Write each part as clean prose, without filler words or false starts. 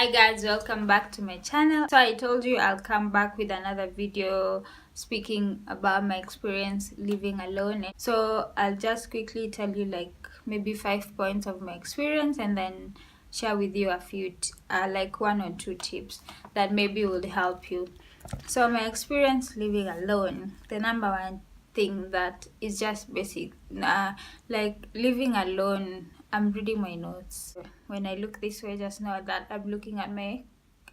Hi guys, welcome back to my channel. So I told you I'll come back with another video speaking about my experience living alone. So I'll just quickly tell you like maybe 5 points of my experience and then share with you a few like 1 or 2 tips that maybe will help you. So my experience living alone, the number one thing that is just basic, like living alone. I'm reading my notes. When I look this way, just know that I'm looking at my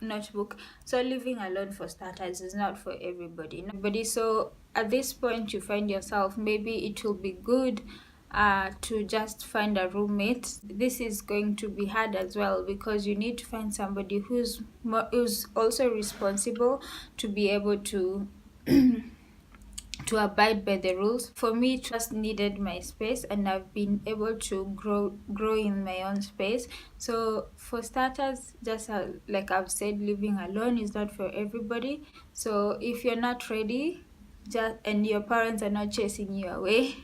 notebook. So living alone, for starters, is not for everybody. So at this point you find yourself, maybe it will be good to just find a roommate. This is going to be hard as well because you need to find somebody who's also responsible to be able to to abide by the rules. For me, just needed my space, and I've been able to grow in my own space. So for starters, just like I've said, living alone is not for everybody. So if you're not ready, and your parents are not chasing you away,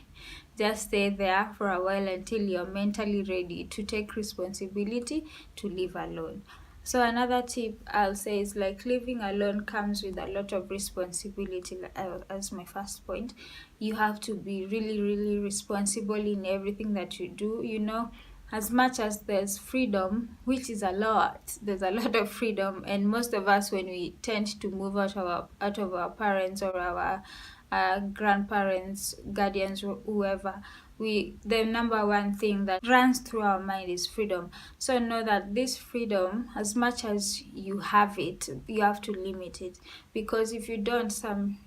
just stay there for a while until you're mentally ready to take responsibility to live alone. So another tip I'll say is like living alone comes with a lot of responsibility. As my first point, you have to be really responsible in everything that you do. As much as there's freedom, which is a lot, there's a lot of freedom, and most of us, when we tend to move out of our parents or our grandparents, guardians, or whoever, the number one thing that runs through our mind is freedom. So know that this freedom, as much as you have it, you have to limit it, because if you don't,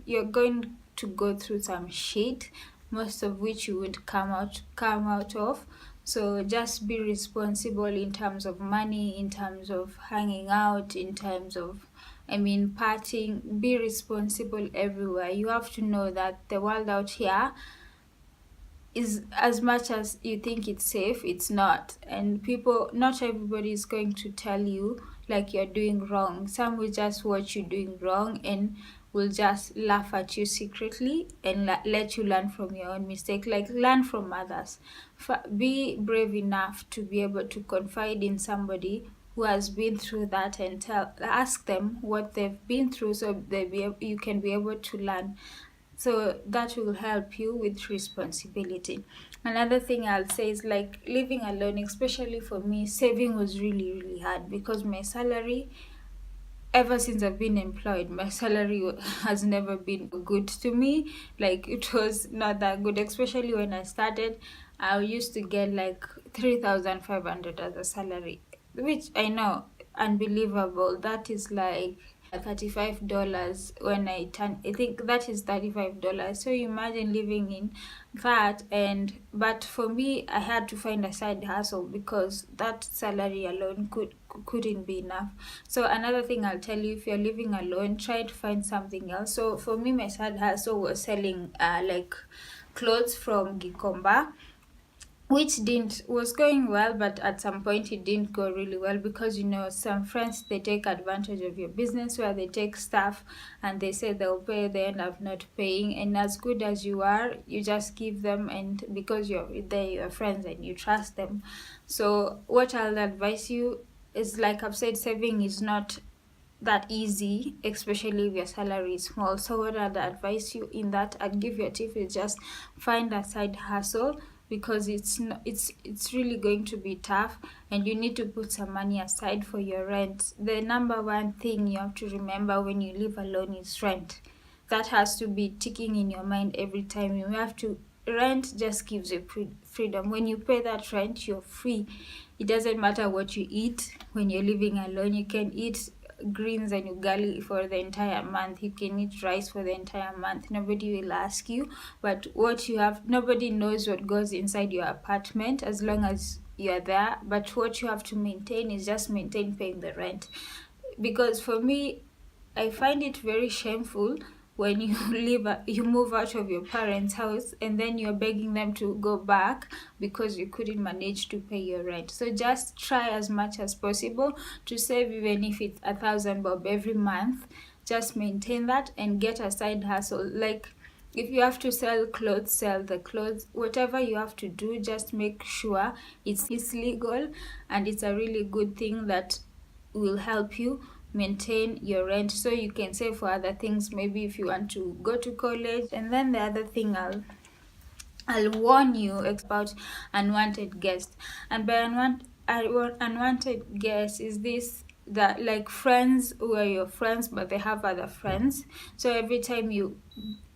you're going to go through some shit, most of which you would come out of. So just be responsible in terms of money, in terms of hanging out, in terms of partying. Be responsible everywhere. You have to know that the world out here is, as much as you think it's safe, it's not. And not everybody is going to tell you like you're doing wrong. Some will just watch you doing wrong and will just laugh at you secretly and let you learn from your own mistake. Like, learn from others. Be brave enough to be able to confide in somebody who has been through that and ask them what they've been through, so you can be able to learn. So that will help you with responsibility. Another thing I'll say is like living alone, especially for me, saving was really hard because my salary, ever since I've been employed, my salary has never been good to me. Like, it was not that good, especially when I started. I used to get like 3,500 as a salary, which I know, unbelievable. That is like $35 when I think that is $35. So imagine living in that. But for me, I had to find a side hustle because that salary alone couldn't be enough. So another thing I'll tell you, if you're living alone, try to find something else. So for me, my side hustle was selling like clothes from Gikomba, which was going well, but at some point it didn't go really well because some friends, they take advantage of your business, where they take stuff and they say they'll pay, they end up not paying. And as good as you are, you just give them, and because they're your friends and you trust them. So what I'll advise you is, like I've said, saving is not that easy, especially if your salary is small. So what I'd advise you in that, I'd give you a tip, is just find a side hustle, because it's really going to be tough, and you need to put some money aside for your rent. The number one thing you have to remember when you live alone is rent. That has to be ticking in your mind every time. You have to Rent just gives you freedom. When you pay that rent, you're free. It doesn't matter what you eat when you're living alone. You can eat greens and ugali for the entire month. You can eat rice for the entire month. Nobody will ask you. But nobody knows what goes inside your apartment as long as you're there. But what you have to maintain is just maintain paying the rent. Because for me, I find it very shameful when you move out of your parents' house and then you're begging them to go back because you couldn't manage to pay your rent. So just try as much as possible to save, even if it's 1,000 bob every month. Just maintain that and get a side hustle. Like, if you have to sell clothes, sell the clothes. Whatever you have to do, just make sure it's legal, and it's a really good thing that will help you maintain your rent, so you can save for other things, maybe if you want to go to college. And then the other thing I'll warn you about unwanted guests. And by unwanted guests is this, that like friends who are your friends but they have other friends. So every time you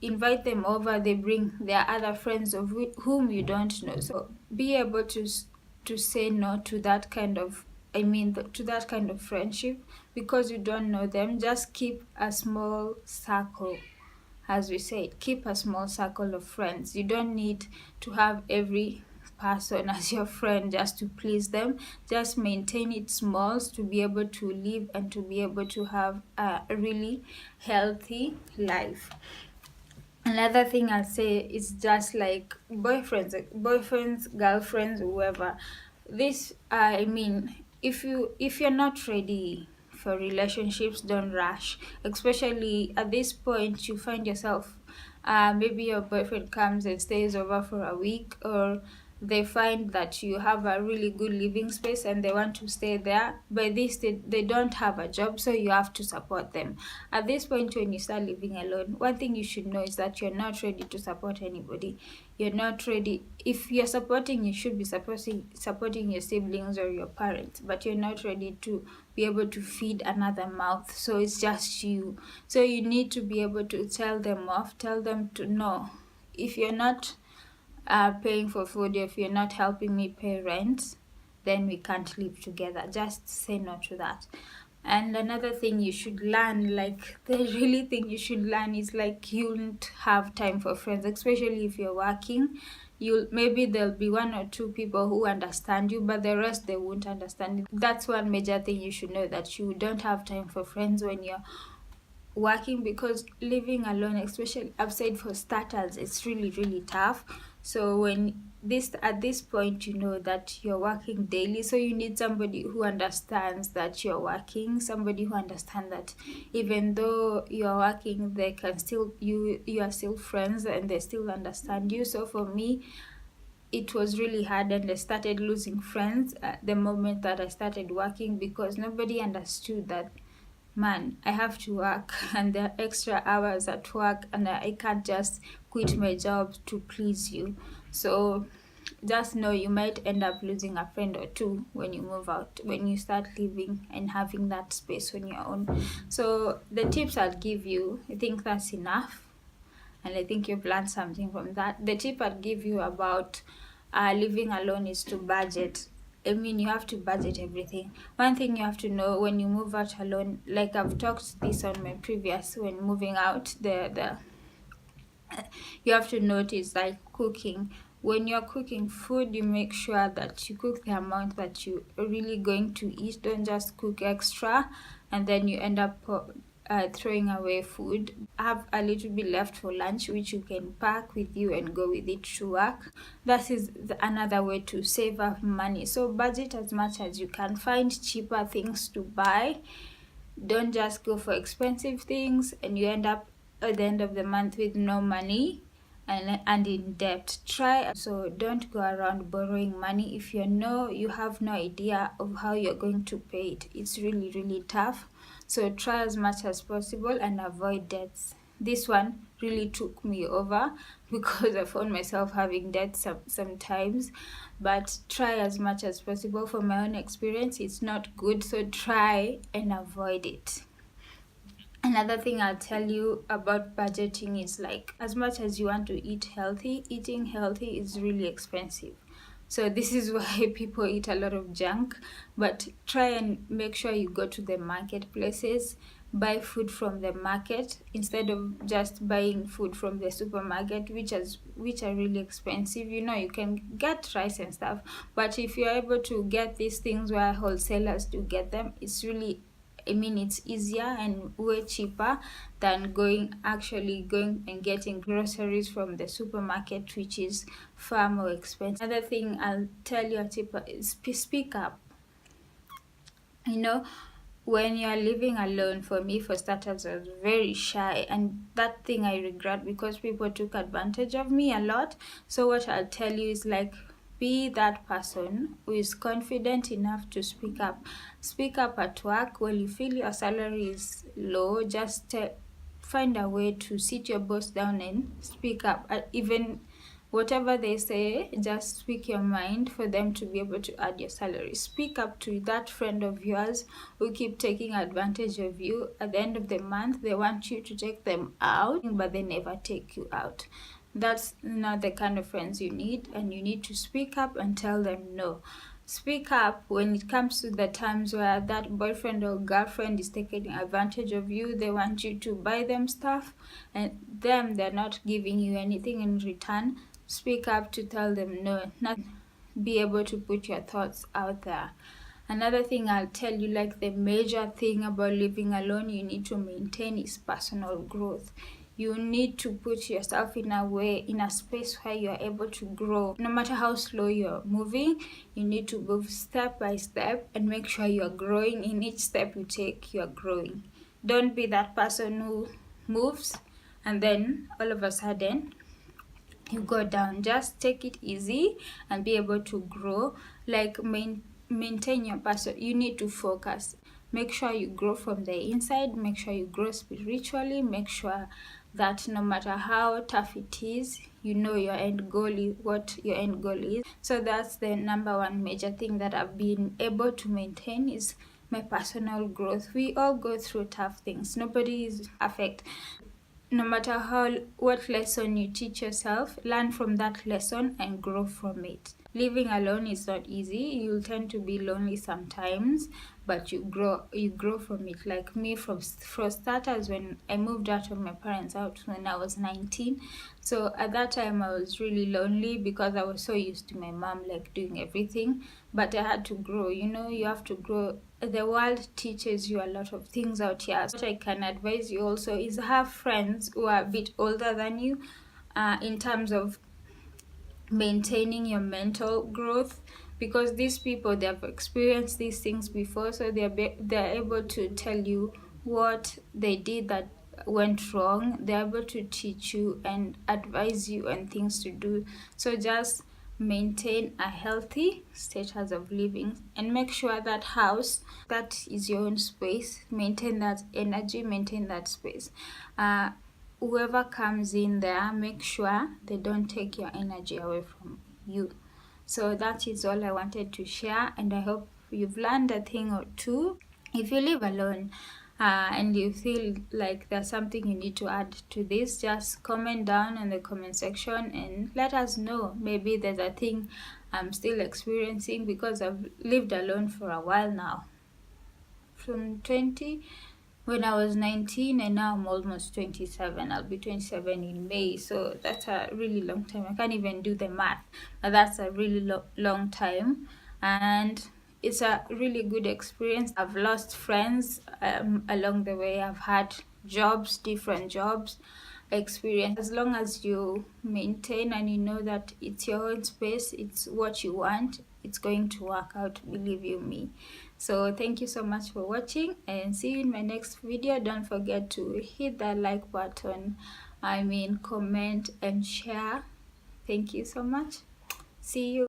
invite them over, they bring their other friends of whom you don't know. So be able to say no to that kind of, to that kind of friendship, because you don't know them. Just keep a small circle. As we said, keep a small circle of friends. You don't need to have every person as your friend just to please them. Just maintain it small to be able to live and to be able to have a really healthy life. Another thing I'd say is just like boyfriends, girlfriends, whoever. This, if you're not ready for relationships, don't rush. Especially at this point, you find yourself, maybe your boyfriend comes and stays over for a week, or they find that you have a really good living space and they want to stay there. By this, they don't have a job, so you have to support them. At this point, when you start living alone, one thing you should know is that you're not ready to support anybody. You're not ready. If you're supporting, you should be supporting your siblings or your parents, but you're not ready to be able to feed another mouth. So it's just you. So you need to be able to tell them off, tell them to know, if you're not paying for food, if you're not helping me pay rent, then we can't live together. Just say no to that. And another thing you should learn, like the really thing you should learn, is like you won't have time for friends, especially if you're working. Maybe there'll be one or two people who understand you, but the rest they won't understand you. That's one major thing you should know, that you don't have time for friends when you're working, because living alone, especially outside, for starters, it's really tough. So at this point, you know that you're working daily, so you need somebody who understands that you're working, somebody who understands that even though you're working, they can still, you are still friends and they still understand you. So for me, it was really hard, and I started losing friends at the moment that I started working, because nobody understood that, man, I have to work and there are extra hours at work, and I can't just quit my job to please you. So just know you might end up losing a friend or two when you move out, when you start living and having that space on your own. So the tips I'll give you, I think that's enough, and I think you've learned something from that. The tip I'd give you about living alone is to budget. You have to budget everything. One thing you have to know when you move out alone, like I've talked this on my previous, when moving out, you have to notice, like cooking. When you're cooking food, you make sure that you cook the amount that you're really going to eat. Don't just cook extra and then you end up throwing away food. Have a little bit left for lunch, which you can pack with you and go with it to work. That is another way to save up money. So budget as much as you can. Find cheaper things to buy. Don't just go for expensive things and you end up at the end of the month with no money and in debt. So don't go around borrowing money if you have no idea of how you're going to pay it. It's really tough. So try as much as possible and avoid debts. This one really took me over because I found myself having debts sometimes, but try as much as possible. From my own experience, it's not good, so try and avoid it. Another thing I'll tell you about budgeting is, like, as much as you want to eat healthy, eating healthy is really expensive. So this is why people eat a lot of junk. But try and make sure you go to the marketplaces, buy food from the market instead of just buying food from the supermarket, which are really expensive. You can get rice and stuff, but if you're able to get these things where wholesalers do get them, it's easier and way cheaper than going and getting groceries from the supermarket, which is far more expensive. Another thing I'll tell you, a tip, is speak up. When you're living alone, for me, for starters, I was very shy, and that thing I regret, because people took advantage of me a lot. So what I'll tell you is, like, be that person who is confident enough to speak up. Speak up at work when you feel your salary is low. Just find a way to sit your boss down and speak up. Even whatever they say, just speak your mind for them to be able to add your salary. Speak up to that friend of yours who keep taking advantage of you. At the end of the month, they want you to take them out, but they never take you out. That's not the kind of friends you need, and you need to speak up and tell them no. Speak up when it comes to the times where that boyfriend or girlfriend is taking advantage of you. They want you to buy them stuff, and they're not giving you anything in return. Speak up to tell them no. Not be able to put your thoughts out there. Another thing I'll tell you, like the major thing about living alone you need to maintain, is personal growth. You need to put yourself in a space where you're able to grow. No matter how slow you're moving, you need to move step by step and make sure you're growing. In each step you take, you're growing. Don't be that person who moves and then all of a sudden you go down. Just take it easy and be able to grow. Like maintain your person. You need to focus. Make sure you grow from the inside. Make sure you grow spiritually. Make sure that no matter how tough it is, you know your end goal is what your end goal is. So that's the number one major thing that I've been able to maintain, is my personal growth. We all go through tough things. Nobody is perfect. No matter what lesson you teach yourself, learn from that lesson and grow from it. Living alone is not easy. You'll tend to be lonely sometimes, but you grow from it. Like me, for starters, when I moved out of my parents' house when I was 19, so at that time I was really lonely because I was so used to my mom like doing everything, but I had to grow. You have to grow. The world teaches you a lot of things out here. What I can advise you also is have friends who are a bit older than you, in terms of maintaining your mental growth, because these people, they have experienced these things before, so they're able to tell you what they did that went wrong. They're able to teach you and advise you on things to do. So just maintain a healthy status of living and make sure that house, that is your own space. Maintain that energy, maintain that space. Whoever comes in there, make sure they don't take your energy away from you. So that is all I wanted to share, and I hope you've learned a thing or two. If you live alone and you feel like there's something you need to add to this, just comment down in the comment section and let us know. Maybe there's a thing I'm still experiencing, because I've lived alone for a while now. From when I was 19, and now I'm almost 27. I'll be 27 in May, so that's a really long time. I can't even do the math, but that's a really long time, and it's a really good experience. I've lost friends along the way. I've had different jobs, experience. As long as you maintain and you know that it's your own space, it's what you want, it's going to work out, believe you me. So thank you so much for watching, and see you in my next video. Don't forget to hit that like button, comment and share. Thank you so much. See you.